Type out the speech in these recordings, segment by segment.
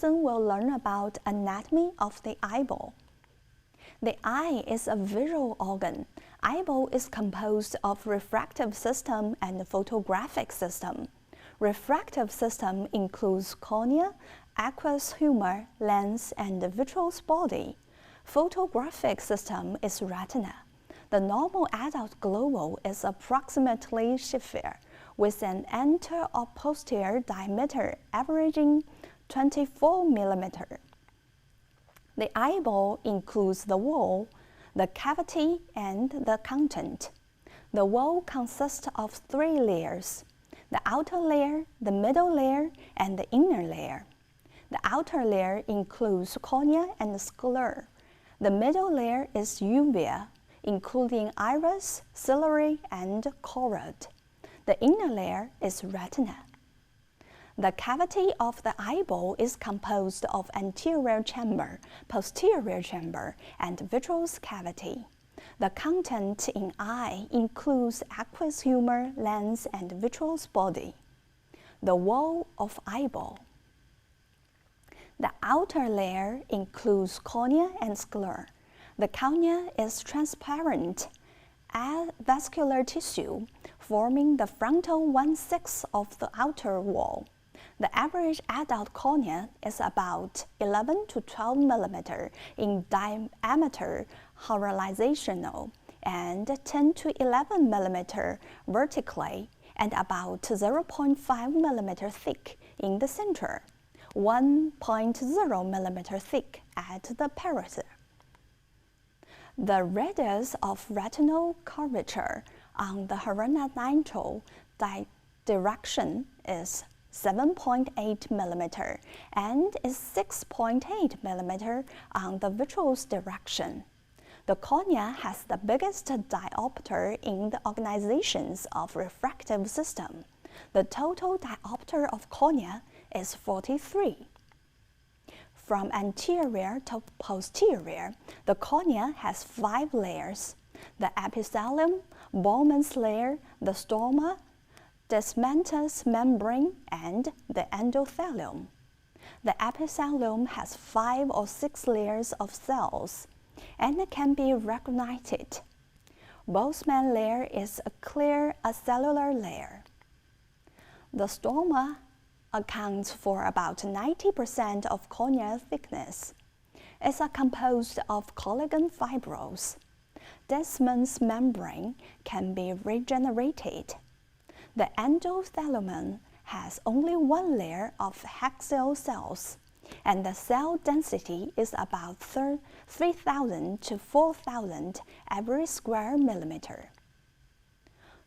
lesson we'll learn about anatomy of the eyeball. The eye is a visual organ. Eyeball is composed of refractive system and photographic system. Refractive system includes cornea, aqueous humor, lens, and vitreous body. Photographic system is retina. The normal adult globule is approximately sphere, with an anterior or posterior diameter averaging 24 mm. The eyeball includes the wall, the cavity, and the content. The wall consists of 3 layers: the outer layer, the middle layer, and the inner layer. The outer layer includes cornea and sclera. The middle layer is uvea, including iris, ciliary, and choroid. The inner layer is retina. The cavity of the eyeball is composed of anterior chamber, posterior chamber, and vitreous cavity. The content in eye includes aqueous humor, lens, and vitreous body. The wall of eyeball. The outer layer includes cornea and sclera. The cornea is transparent avascular tissue, forming the frontal 1/6 of the outer wall. The average adult cornea is about 11 to 12 mm in diameter horizontal and 10 to 11 mm vertically, and about 0.5 mm thick in the center, 1.0 mm thick at the perimeter. The radius of retinal curvature on the horizontal direction is 7.8 mm and is 6.8 mm on the vitreous direction. The cornea has the biggest diopter in the organizations of refractive system. The total diopter of cornea is 43. From anterior to posterior, the cornea has 5 layers: the epithelium, Bowman's layer, the stroma, descementous membrane, and the endothelium. The epithelium has 5 or 6 layers of cells and can be recognized. Bowman's layer is a clear acellular layer. The stroma accounts for about 90% of corneal thickness. It's composed of collagen fibrils. Descementous membrane can be regenerated. The endothelium has only 1 layer of axial cells, and the cell density is about 3,000 to 4,000 every square millimeter.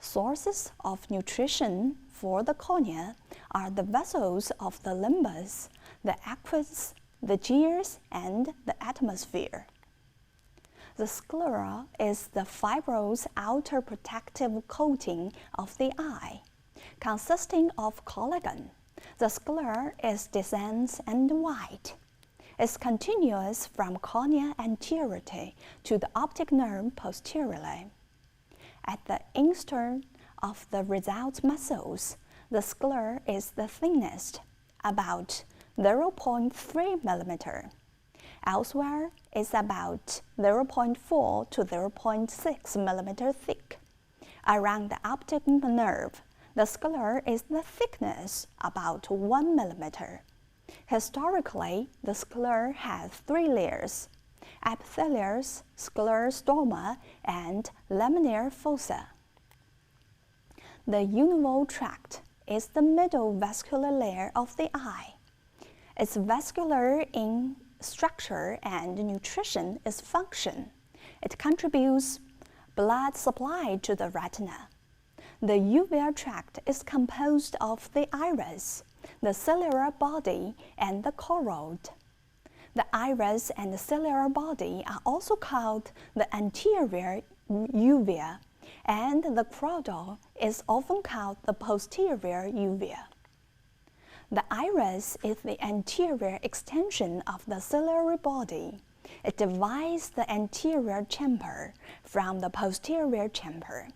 Sources of nutrition for the cornea are the vessels of the limbus, the aqueous, the gyrus, and the atmosphere. The sclera is the fibrous outer protective coating of the eye, consisting of collagen. The sclera is dense and white. It's continuous from cornea anteriorly to the optic nerve posteriorly. At the inside of the result muscles, the sclera is the thinnest, about 0.3 mm. Elsewhere, it's about 0.4 to 0.6 mm thick. Around the optic nerve, the sclera is the thickness about 1 mm. Historically, the sclera has 3 layers: epithelial, sclerostroma, and laminar fossa. The unival tract is the middle vascular layer of the eye. Its vascular in structure and nutrition is function. It contributes blood supply to the retina. The uveal tract is composed of the iris, the ciliary body, and the choroid. The iris and the ciliary body are also called the anterior uvea, and the choroid is often called the posterior uvea. The iris is the anterior extension of the ciliary body. It divides the anterior chamber from the posterior chamber.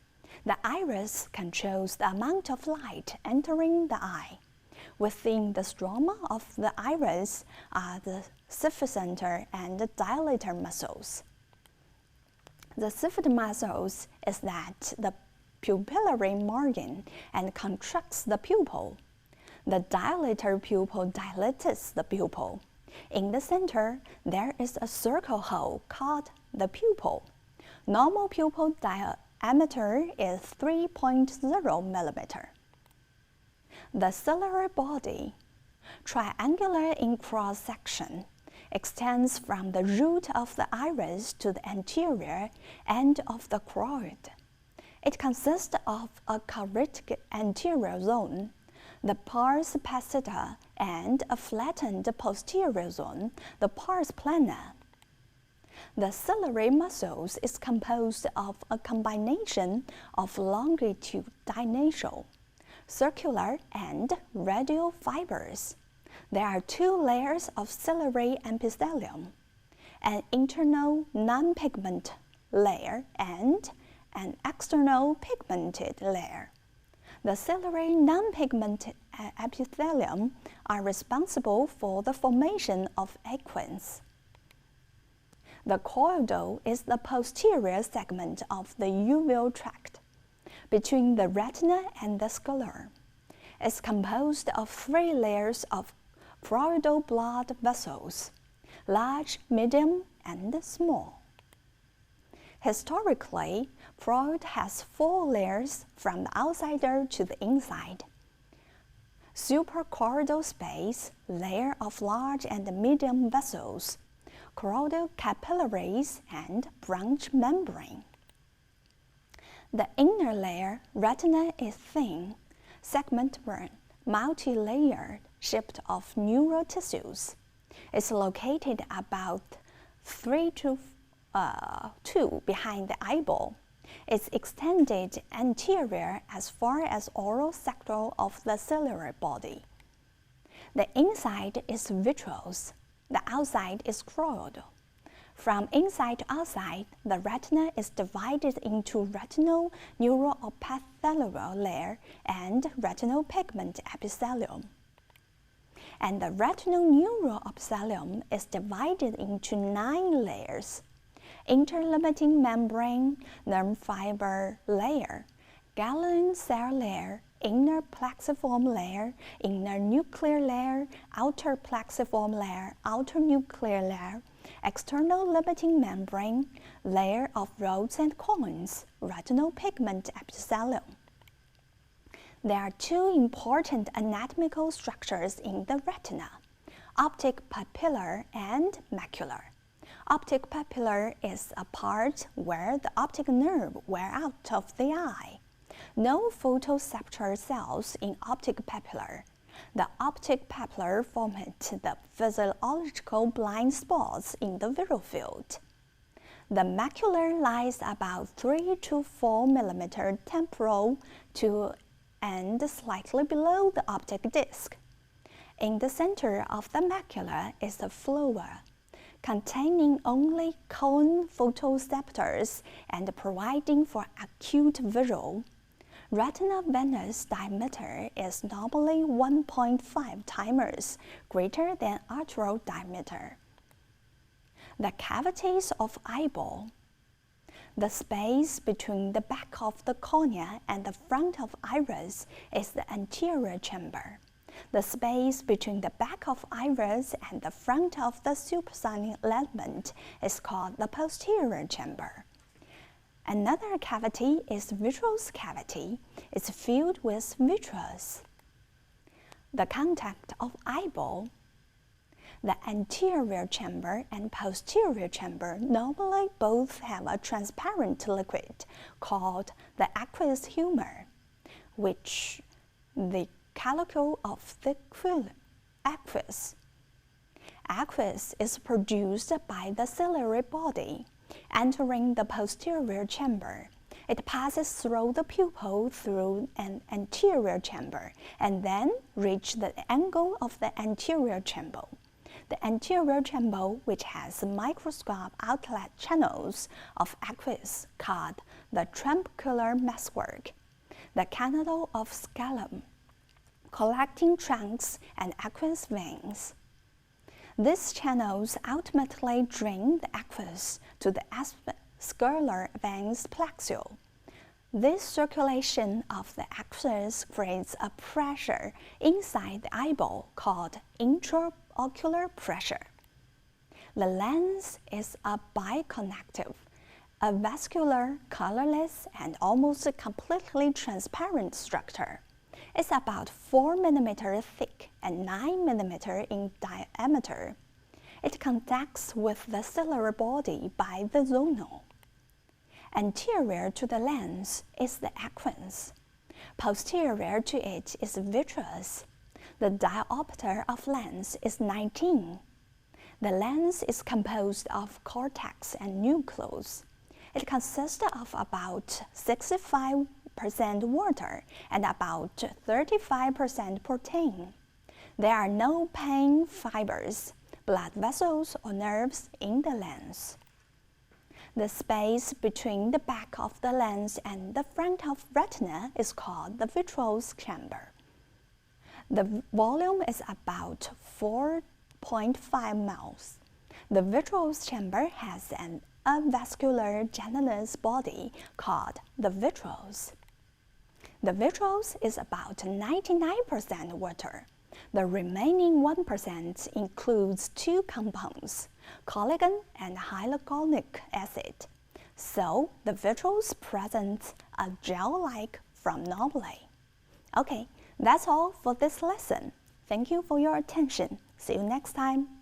The iris controls the amount of light entering the eye. Within the stroma of the iris are the symphysis and the dilator muscles. The symphysis muscles is that the pupillary margin and contracts the pupil. The dilator pupil dilates the pupil. In the center, there is a circle hole called the pupil. Normal pupil diameter is 3.0 millimeter. The ciliary body, triangular in cross-section, extends from the root of the iris to the anterior end of the choroid. It consists of a chorotic anterior zone, the pars passata, and a flattened posterior zone, the pars plana. The ciliary muscles is composed of a combination of longitudinal, circular, and radial fibers. There are 2 layers of ciliary epithelium, an internal non-pigment layer and an external pigmented layer. The ciliary non-pigmented epithelium are responsible for the formation of aquins. The choroidal is the posterior segment of the uveal tract, between the retina and the sclera. It's composed of 3 layers of choroidal blood vessels, large, medium, and small. Historically, choroid has 4 layers from the outsider to the inside. Suprachoroidal space, layer of large and medium vessels, choroidal capillaries, and branch membrane. The inner layer, retina, is thin, segmented, multi-layered, shaped of neural tissues. It's located about 3 to 2 behind the eyeball. It's extended anterior as far as oral sector of the ciliary body. The inside is vitreous, the outside is choroidal. From inside to outside, the retina is divided into retinal neuroepithelial layer and retinal pigment epithelium. And the retinal neuroepithelium is divided into 9 layers: interlimiting membrane, nerve fiber layer, ganglion cell layer, inner plexiform layer, inner nuclear layer, outer plexiform layer, outer nuclear layer, external limiting membrane, layer of rods and cones, retinal pigment epithelium. There are 2 important anatomical structures in the retina: optic pupillar and macular. Optic pupillar is a part where the optic nerve wears out of the eye. No photoreceptor cells in optic pupillar. The optic pupillar forms the physiological blind spots in the visual field. The macular lies about 3 to 4 millimeter temporal to and slightly below the optic disc. In the center of the macula is the fovea, containing only cone photoreceptors and providing for acute visual. Retinal venous diameter is normally 1.5 times greater than arterial diameter. The cavities of eyeball. The space between the back of the cornea and the front of iris is the anterior chamber. The space between the back of iris and the front of the suprachiasmatic ligament is called the posterior chamber. Another cavity is vitreous cavity. It's filled with vitreous. The contact of eyeball. The anterior chamber and posterior chamber normally both have a transparent liquid called the aqueous humor, which the calicle of the aqueous. Aqueous is produced by the ciliary body. Entering the posterior chamber, it passes through the pupil through an anterior chamber and then reaches the angle of the anterior chamber. The anterior chamber, which has microscopic outlet channels of aqueous called the trabecular meshwork, the canal of scalum, collecting trunks and aqueous veins. These channels ultimately drain the aqueous to the scalar veins plexule. This circulation of the aqueous creates a pressure inside the eyeball called intraocular pressure. The lens is a biconnective, a vascular, colorless, and almost completely transparent structure. It's about 4 mm thick and 9 mm in diameter. It connects with the ciliary body by the zonule. Anterior to the lens is the aqueous. Posterior to it is vitreous. The diopter of lens is 19. The lens is composed of cortex and nucleus. It consists of about 65% water and about 35% protein. There are no pain fibers, blood vessels, or nerves in the lens. The space between the back of the lens and the front of retina is called the vitreous chamber. The volume is about 4.5 mL. The vitreous chamber has an avascular gelatinous body called the vitreous. The vitreous is about 99% water. The remaining 1% includes two compounds, collagen and hyaluronic acid. So the vitreous presents a gel-like form normally. Okay, that's all for this lesson. Thank you for your attention. See you next time.